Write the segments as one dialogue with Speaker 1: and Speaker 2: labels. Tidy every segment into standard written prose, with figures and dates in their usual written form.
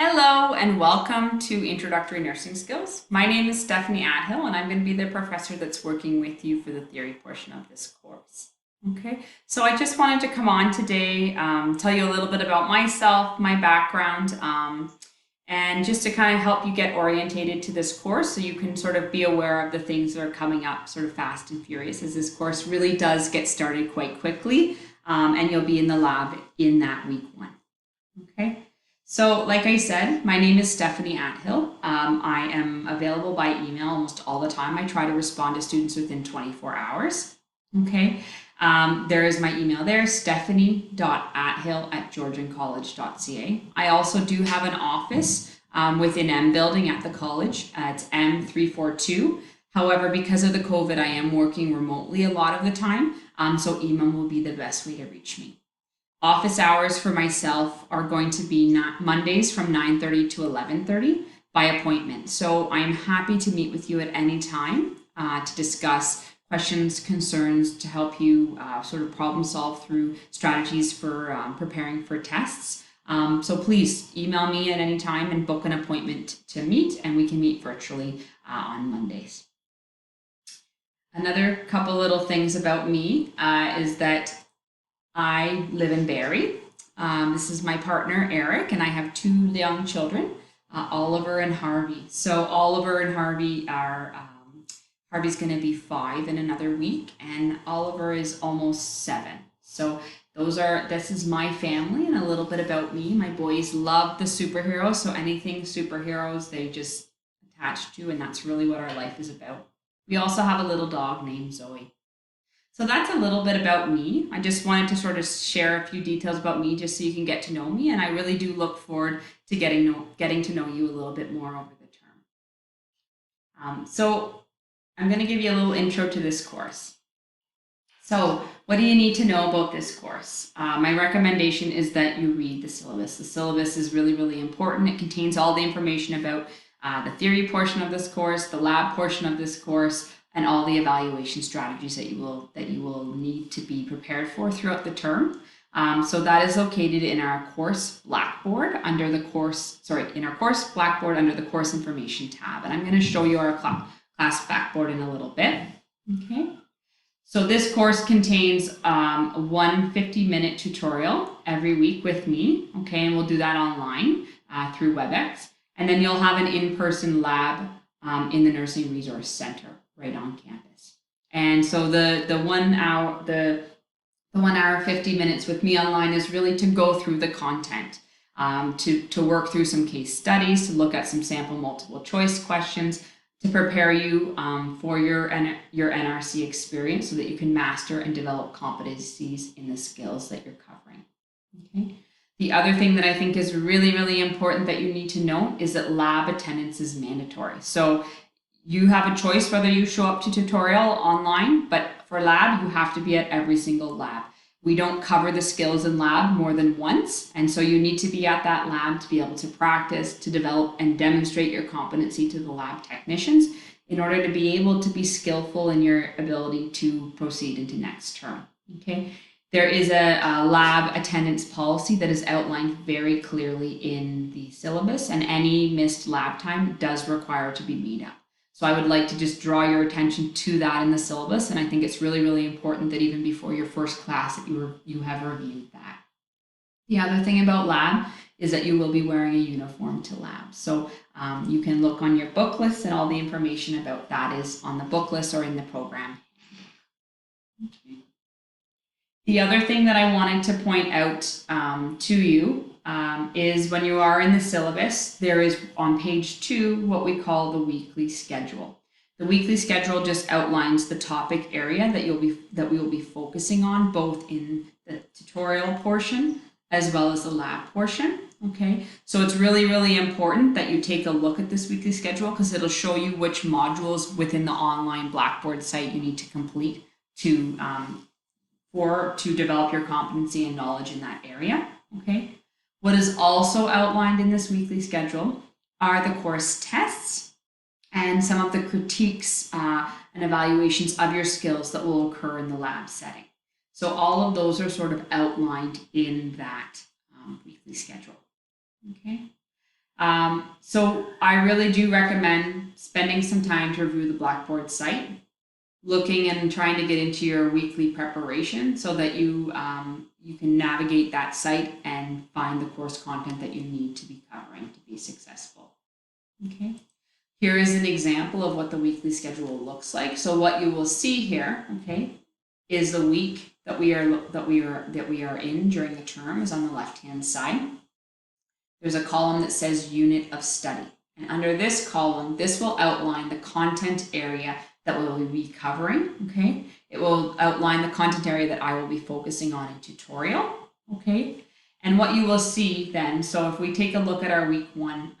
Speaker 1: Hello and welcome to Introductory Nursing Skills. My name is Stephanie Athill and I'm going to be the professor that's working with you for the theory portion of this course. Okay, so I just wanted to come on today, tell you a little bit about myself, my background, and just to kind of help you get orientated to this course so you can sort of be aware of the things that are coming up sort of fast and furious, as this course really does get started quite quickly, and you'll be in the lab in that week one. Okay. So, like I said, my name is Stephanie Athill. I am available by email almost all the time. I try to respond to students within 24 hours. Okay. There is my email there, stephanie.athill@georgiancollege.ca. I also do have an office within M Building at the college. It's M342. However, because of the COVID, I am working remotely a lot of the time. So email will be the best way to reach me. Office hours for myself are going to be Mondays from 9:30 to 11:30 by appointment. So I'm happy to meet with you at any time to discuss questions, concerns, to help you sort of problem solve through strategies for preparing for tests. So please email me at any time and book an appointment to meet, and we can meet virtually on Mondays. Another couple little things about me is that I live in Barrie. This is my partner, Eric, and I have two young children, Oliver and Harvey. So Oliver and Harvey are, Harvey's going to be 5 in another week, and Oliver is almost 7. So this is my family and a little bit about me. My boys love the superheroes, so anything superheroes they just attach to, and that's really what our life is about. We also have a little dog named Zoe. So that's a little bit about me. I just wanted to sort of share a few details about me just so you can get to know me. And I really do look forward to getting to know you a little bit more over the term. So I'm going to give you a little intro to this course. So what do you need to know about this course? My recommendation is that you read the syllabus. The syllabus is really, really important. It contains all the information about the theory portion of this course, the lab portion of this course, and all the evaluation strategies that you will need to be prepared for throughout the term. So that is located in our course Blackboard under the course Blackboard under the course information tab. And I'm going to show you our class Blackboard in a little bit. Okay. So this course contains one 50-minute tutorial every week with me. Okay, and we'll do that online through WebEx. And then you'll have an in-person lab in the Nursing Resource Center right on campus. And so the 1 hour 50 minutes with me online is really to go through the content, to work through some case studies, to look at some sample multiple choice questions, to prepare you for your NRC experience so that you can master and develop competencies in the skills that you're covering. Okay. The other thing that I think is really, really important that you need to know is that lab attendance is mandatory. So you have a choice whether you show up to tutorial online, but for lab, you have to be at every single lab. We don't cover the skills in lab more than once, and so you need to be at that lab to be able to practice, to develop and demonstrate your competency to the lab technicians in order to be able to be skillful in your ability to proceed into next term. Okay. There is a lab attendance policy that is outlined very clearly in the syllabus, and any missed lab time does require to be made up. So I would like to just draw your attention to that in the syllabus, and I think it's really, really important that even before your first class that you have reviewed that. The other thing about lab is that you will be wearing a uniform to lab. So you can look on your book list, and all the information about that is on the book list or in the program. Okay. The other thing that I wanted to point out to you is when you are in the syllabus, there is on page 2 what we call the weekly schedule. The weekly schedule just outlines the topic area that we will be focusing on, both in the tutorial portion as well as the lab portion. Okay, so it's really, really important that you take a look at this weekly schedule because it'll show you which modules within the online Blackboard site you need to complete to develop your competency and knowledge in that area. Okay. What is also outlined in this weekly schedule are the course tests and some of the critiques and evaluations of your skills that will occur in the lab setting. So all of those are sort of outlined in that weekly schedule. Okay. So I really do recommend spending some time to review the Blackboard site, looking and trying to get into your weekly preparation so that you can navigate that site and find the course content that you need to be covering to be successful. Okay. Here is an example of what the weekly schedule looks like. So what you will see here, okay, is the week that we are in during the term is on the left-hand side. There's a column that says unit of study. And under this column, this will outline the content area that we will be covering, okay? It will outline the content area that I will be focusing on in tutorial, okay? And what you will see then, so if we take a look at our week one,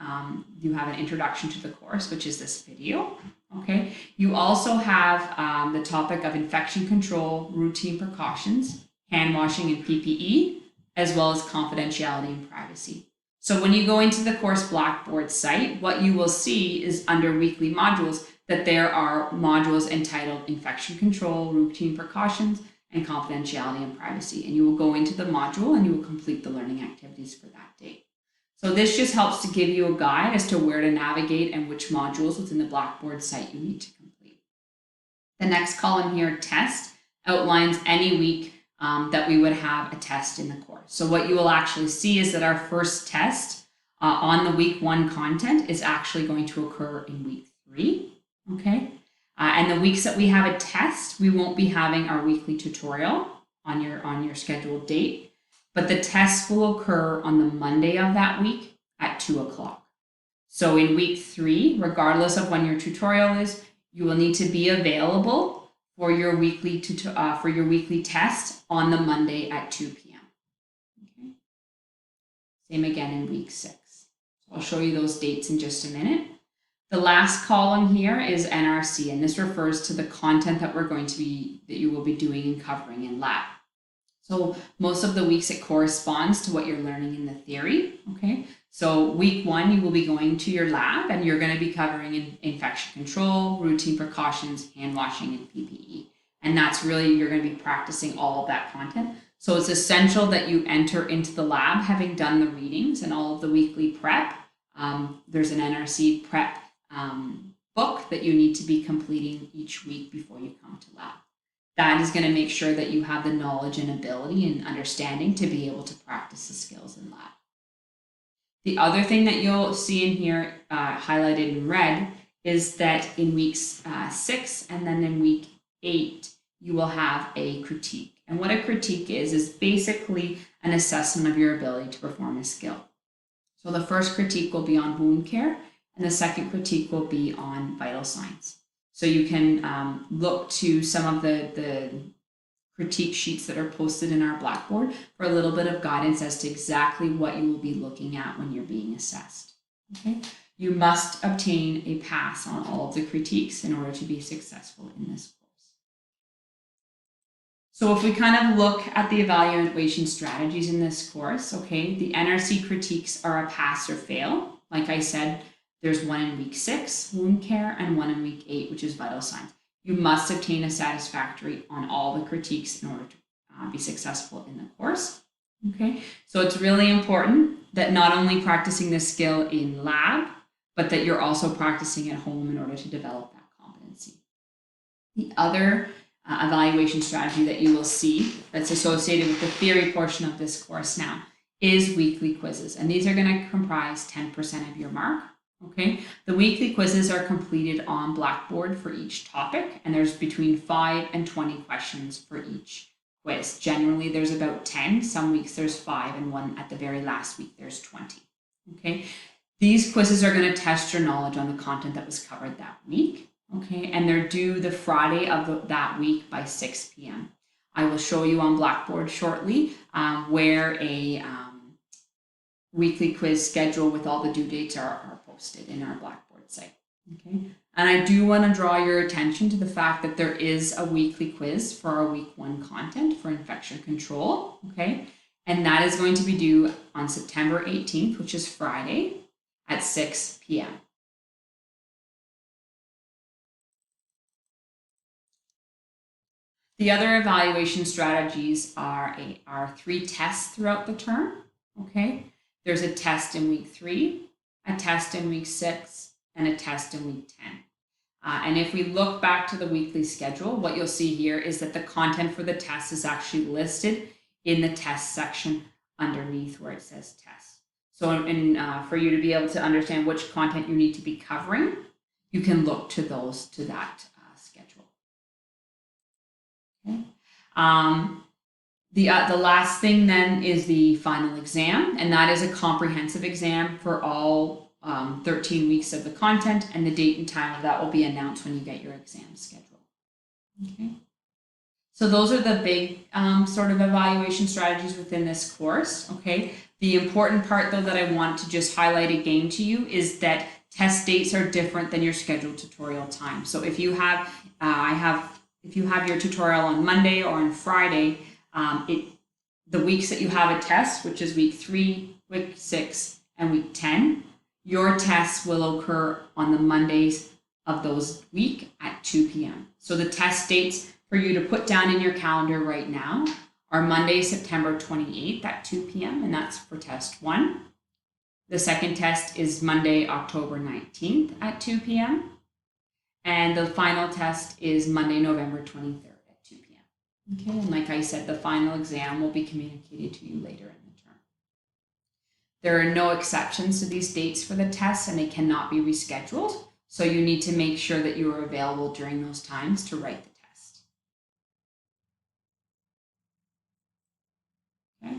Speaker 1: you have an introduction to the course, which is this video, okay? You also have the topic of infection control, routine precautions, hand washing and PPE, as well as confidentiality and privacy. So when you go into the course Blackboard site, what you will see is under weekly modules that there are modules entitled infection control, routine precautions, and confidentiality and privacy. And you will go into the module and you will complete the learning activities for that day. So this just helps to give you a guide as to where to navigate and which modules within the Blackboard site you need to complete. The next column here, test, outlines any week that we would have a test in the course. So what you will actually see is that our first test on the week one content is actually going to occur in week 3, okay? And the weeks that we have a test, we won't be having our weekly tutorial on your scheduled date, but the test will occur on the Monday of that week at 2 o'clock. So in week 3, regardless of when your tutorial is, you will need to be available for your weekly test on the Monday at 2 p.m. Okay. Same again in week 6. So I'll show you those dates in just a minute. The last column here is NRC, and this refers to the content that you will be doing and covering in lab. So most of the weeks it corresponds to what you're learning in the theory, okay? So week 1, you will be going to your lab and you're going to be covering infection control, routine precautions, hand washing, and PPE. And that's really, you're going to be practicing all of that content. So it's essential that you enter into the lab having done the readings and all of the weekly prep. There's an NRC prep book that you need to be completing each week before you come to lab. That is going to make sure that you have the knowledge and ability and understanding to be able to practice the skills in lab. The other thing that you'll see in here highlighted in red is that in weeks 6 and then in week 8, you will have a critique. And what a critique is basically an assessment of your ability to perform a skill. So the first critique will be on wound care, and the second critique will be on vital signs. So you can look to some of the critique sheets that are posted in our Blackboard for a little bit of guidance as to exactly what you will be looking at when you're being assessed. Okay? You must obtain a pass on all of the critiques in order to be successful in this course. So if we kind of look at the evaluation strategies in this course, okay, the NRC critiques are a pass or fail. Like I said, there's one in week 6, wound care, and one in week 8, which is vital signs. You must obtain a satisfactory on all the critiques in order to be successful in the course. Okay, so it's really important that not only practicing this skill in lab, but that you're also practicing at home in order to develop that competency. The other evaluation strategy that you will see that's associated with the theory portion of this course now is weekly quizzes. And these are going to comprise 10% of your mark. Okay, the weekly quizzes are completed on Blackboard for each topic, and there's between 5 and 20 questions for each quiz. Generally, there's about 10. Some weeks there's 5, and one at the very last week there's 20. Okay, these quizzes are going to test your knowledge on the content that was covered that week. Okay, and they're due the Friday of that week by 6 p.m. I will show you on Blackboard shortly where a weekly quiz schedule with all the due dates are posted in our Blackboard site. Okay, and I do want to draw your attention to the fact that there is a weekly quiz for our week 1 content for infection control. Okay, and that is going to be due on September 18th, which is Friday at 6 p.m. The other evaluation strategies are 3 tests throughout the term. Okay, there's a test in week 3, a test in week 6, and a test in week 10. And if we look back to the weekly schedule, what you'll see here is that the content for the test is actually listed in the test section underneath where it says test. So for you to be able to understand which content you need to be covering, you can look to that schedule. Okay. The last thing then is the final exam, and that is a comprehensive exam for all 13 weeks of the content, and the date and time of that will be announced when you get your exam schedule. Okay. So those are the big sort of evaluation strategies within this course. Okay. The important part though that I want to just highlight again to you is that test dates are different than your scheduled tutorial time. So if you have if you have your tutorial on Monday or on Friday, the weeks that you have a test, which is week 3, week 6, and week 10, your tests will occur on the Mondays of those week at 2 p.m. So the test dates for you to put down in your calendar right now are Monday, September 28th at 2 p.m. and that's for test 1. The second test is Monday, October 19th at 2 p.m. And the final test is Monday, November 23rd at 2 p.m. Okay, and like I said, the final exam will be communicated to you later in the term. There are no exceptions to these dates for the tests, and they cannot be rescheduled. So you need to make sure that you are available during those times to write the test. Okay,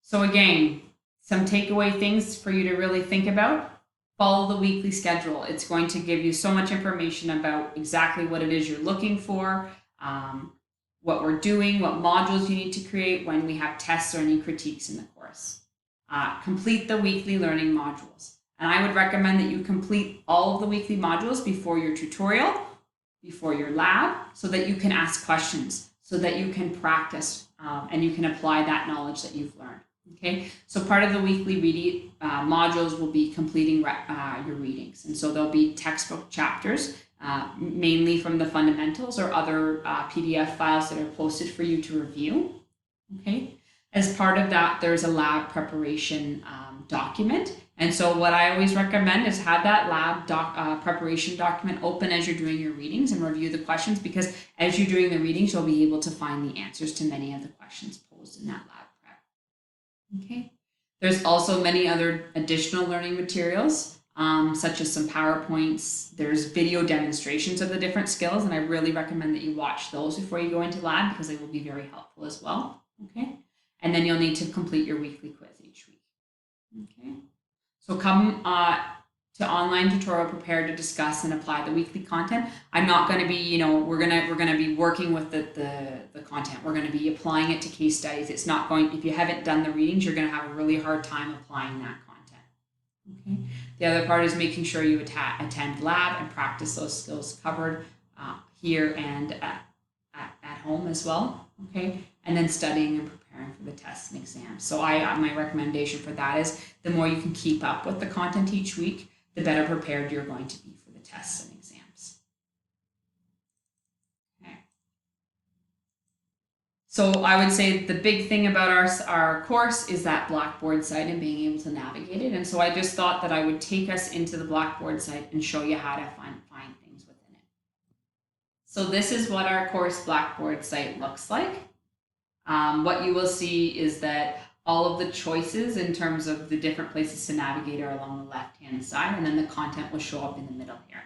Speaker 1: so again, some takeaway things for you to really think about. Follow the weekly schedule. It's going to give you so much information about exactly what it is you're looking for, what we're doing, what modules you need to create, when we have tests or any critiques in the course. Complete the weekly learning modules. And I would recommend that you complete all of the weekly modules before your tutorial, before your lab, so that you can ask questions, so that you can practice and you can apply that knowledge that you've learned. Okay, so part of the weekly reading modules will be completing your readings. And so there'll be textbook chapters, mainly from the fundamentals or other PDF files that are posted for you to review. Okay, as part of that, there's a lab preparation document. And so what I always recommend is have that lab preparation document open as you're doing your readings and review the questions, because as you're doing the readings, you'll be able to find the answers to many of the questions posed in that lab. Okay. There's also many other additional learning materials, such as some PowerPoints. There's video demonstrations of the different skills, and I really recommend that you watch those before you go into lab, because they will be very helpful as well. Okay. And then you'll need to complete your weekly quiz each week. Okay. So come to online tutorial prepared to discuss and apply the weekly content. I'm not going to be, we're gonna be working with the content. We're going to be applying it to case studies. It's not going, if you haven't done the readings, you're going to have a really hard time applying that content. Okay. The other part is making sure you attend lab and practice those skills covered here and at home as well. Okay. And then studying and preparing for the tests and exams. So my recommendation for that is the more you can keep up with the content each week, the better prepared you're going to be for the tests and exams. Okay. So I would say the big thing about our course is that Blackboard site and being able to navigate it. And so I just thought that I would take us into the Blackboard site and show you how to find things within it. So this is what our course Blackboard site looks like. What you will see is that all of the choices in terms of the different places to navigate are along the left-hand side, and then the content will show up in the middle here.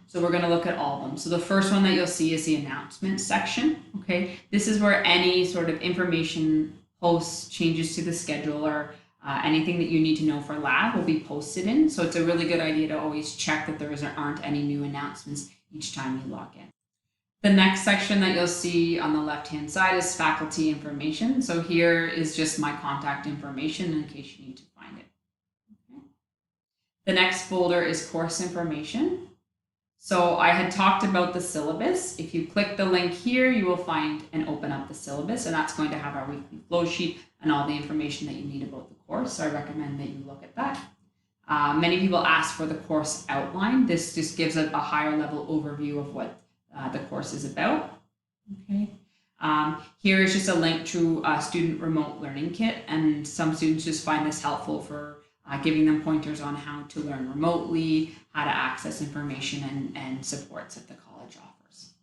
Speaker 1: So we're going to look at all of them. So the first one that you'll see is the announcement section. Okay, this is where any sort of information, posts, changes to the schedule, or anything that you need to know for lab will be posted in. So it's a really good idea to always check that there aren't any new announcements each time you log in. The next section that you'll see on the left-hand side is faculty information. So here is just my contact information in case you need to find it. Okay. The next folder is course information. So I had talked about the syllabus. If you click the link here, you will find and open up the syllabus, and that's going to have our weekly flow sheet and all the information that you need about the course. So I recommend that you look at that. Many people ask for the course outline. This just gives a higher level overview of what the course is about. Okay. Here is just a link to a student remote learning kit, and some students just find this helpful for giving them pointers on how to learn remotely, how to access information and supports that the college offers.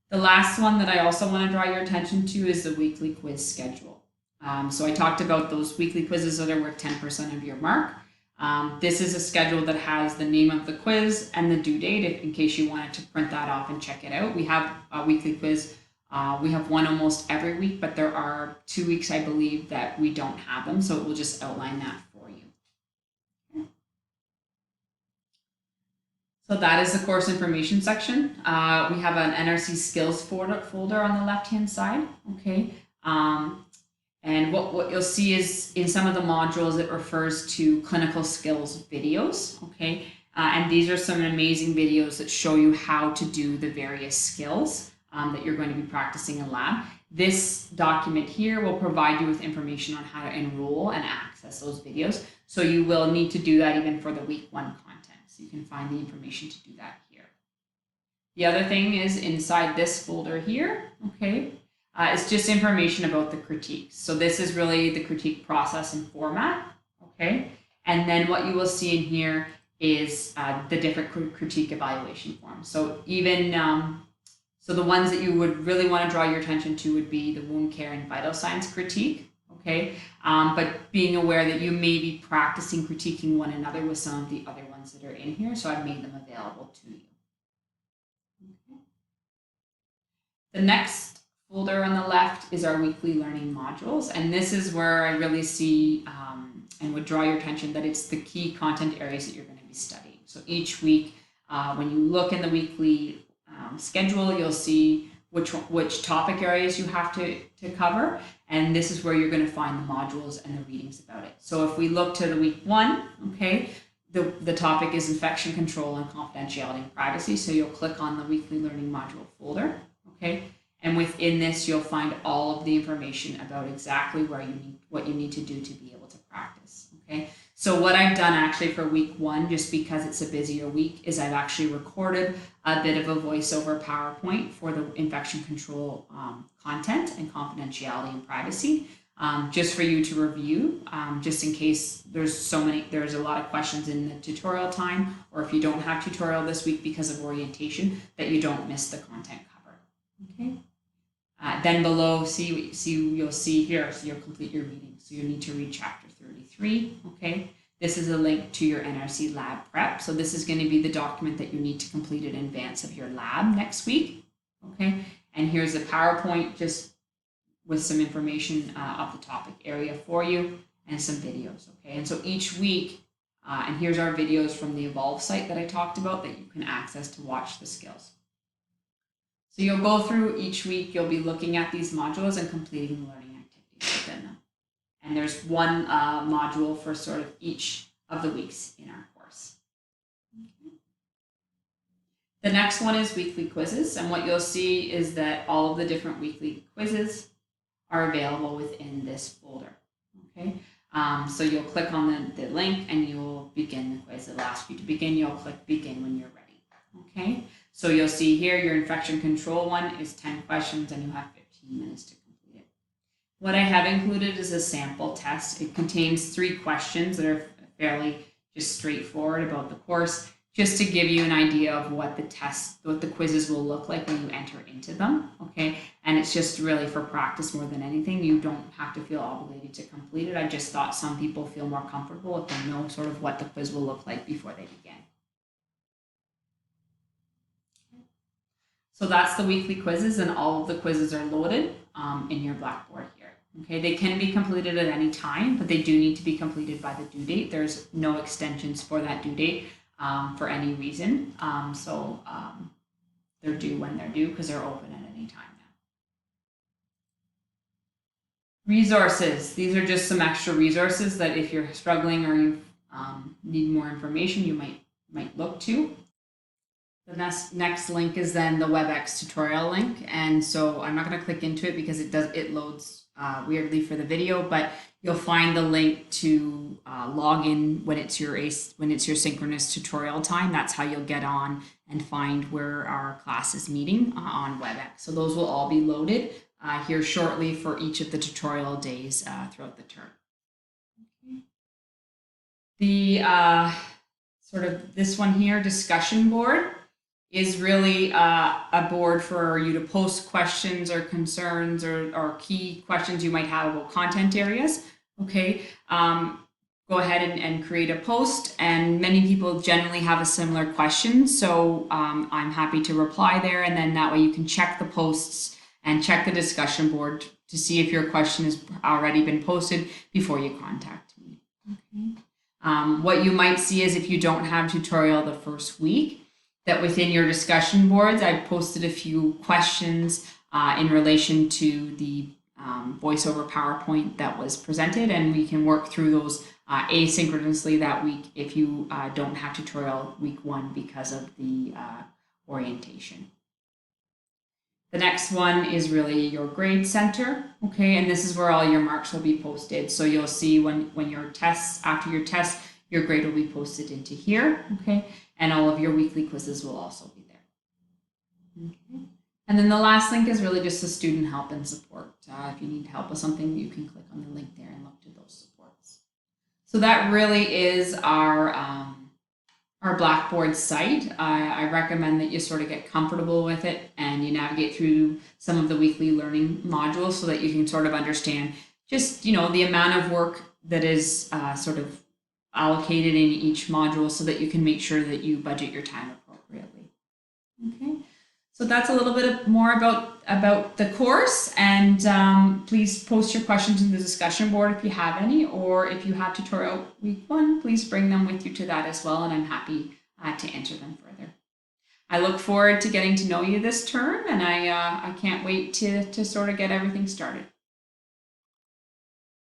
Speaker 1: The last one that I also want to draw your attention to is the weekly quiz schedule. So I talked about those weekly quizzes that are worth 10% of your mark. This is a schedule that has the name of the quiz and the due date in case you wanted to print that off and check it out. We have a weekly quiz. We have one almost every week, but there are 2 weeks, I believe, that we don't have them. So it will just outline that for you. Okay. So that is the course information section. We have an NRC skills folder on the left-hand side. Okay. And what you'll see is in some of the modules, it refers to clinical skills videos, okay? And these are some amazing videos that show you how to do the various skills that you're going to be practicing in lab. This document here will provide you with information on how to enroll and access those videos. So you will need to do that even for the week 1 content. So you can find the information to do that here. The other thing is inside this folder here, okay? It's just information about the critiques. So this is really the critique process and format, okay? And then what you will see in here is the different critique evaluation forms. So even, so the ones that you would really want to draw your attention to would be the wound care and vital signs critique, okay? But being aware that you may be practicing critiquing one another with some of the other ones that are in here, so I've made them available to you. Okay. The next folder on the left is our weekly learning modules, and this is where I really see and would draw your attention that it's the key content areas that you're going to be studying. So each week, when you look in the weekly schedule, you'll see which topic areas you have to cover, and this is where you're going to find the modules and the readings about it. So if we look to the week 1, okay, the topic is infection control and confidentiality and privacy, so you'll click on the weekly learning module folder, okay? And within this, you'll find all of the information about exactly what you need to do to be able to practice, okay? So what I've done actually for week 1, just because it's a busier week, is I've actually recorded a bit of a voiceover PowerPoint for the infection control content and confidentiality and privacy, just for you to review, just in case there's a lot of questions in the tutorial time, or if you don't have tutorial this week because of orientation, that you don't miss the content covered, okay? Then below, you'll see here, so you'll complete your reading. So you need to read chapter 33, okay? This is a link to your NRC lab prep. So this is going to be the document that you need to complete in advance of your lab next week, okay? And here's a PowerPoint just with some information of the topic area for you and some videos, okay? And so each week, and here's our videos from the Evolve site that I talked about that you can access to watch the skills. So you'll go through each week, you'll be looking at these modules and completing learning activities within them. And there's one module for sort of each of the weeks in our course. Okay. The next one is weekly quizzes. And what you'll see is that all of the different weekly quizzes are available within this folder. Okay. So you'll click on the link and you'll begin the quiz. It'll ask you to begin. You'll click begin when you're ready. Okay. So you'll see here your infection control one is 10 questions and you have 15 minutes to complete it. What I have included is a sample test. It contains 3 questions that are fairly just straightforward about the course, just to give you an idea of what the quizzes will look like when you enter into them, okay? And it's just really for practice more than anything. You don't have to feel obligated to complete it. I just thought some people feel more comfortable if they know sort of what the quiz will look like before they begin. So that's the weekly quizzes, and all of the quizzes are loaded in your Blackboard here. Okay, they can be completed at any time, but they do need to be completed by the due date. There's no extensions for that due date for any reason. They're due when they're due because they're open at any time now. Resources. These are just some extra resources that if you're struggling or you need more information, you might look to. The next link is then the WebEx tutorial link, and so I'm not going to click into it because it loads weirdly for the video, but you'll find the link to log in when it's your synchronous tutorial time. That's how you'll get on and find where our class is meeting on WebEx. So those will all be loaded here shortly for each of the tutorial days throughout the term. The sort of this one here, discussion board, is really a board for you to post questions or concerns or key questions you might have about content areas. Okay. Go ahead and create a post, and many people generally have a similar question, so I'm happy to reply there, and then that way you can check the posts and check the discussion board to see if your question has already been posted before you contact me. Okay. What you might see is if you don't have tutorial the first week, that within your discussion boards, I've posted a few questions in relation to the voiceover PowerPoint that was presented, and we can work through those asynchronously that week if you don't have tutorial week 1 because of the orientation. The next one is really your grade center, okay, and this is where all your marks will be posted. So you'll see when your tests, after your test, your grade will be posted into here, okay, and all of your weekly quizzes will also be there. Okay. And then the last link is really just the student help and support. If you need help with something, you can click on the link there and look to those supports. So that really is our Blackboard site. I recommend that you sort of get comfortable with it and you navigate through some of the weekly learning modules so that you can sort of understand just, you know, the amount of work that is sort of allocated in each module so that you can make sure that you budget your time appropriately. Okay. So that's a little bit more about the course, and please post your questions in the discussion board if you have any, or if you have tutorial week 1, please bring them with you to that as well, and I'm happy to answer them further. I look forward to getting to know you this term, and I can't wait to sort of get everything started.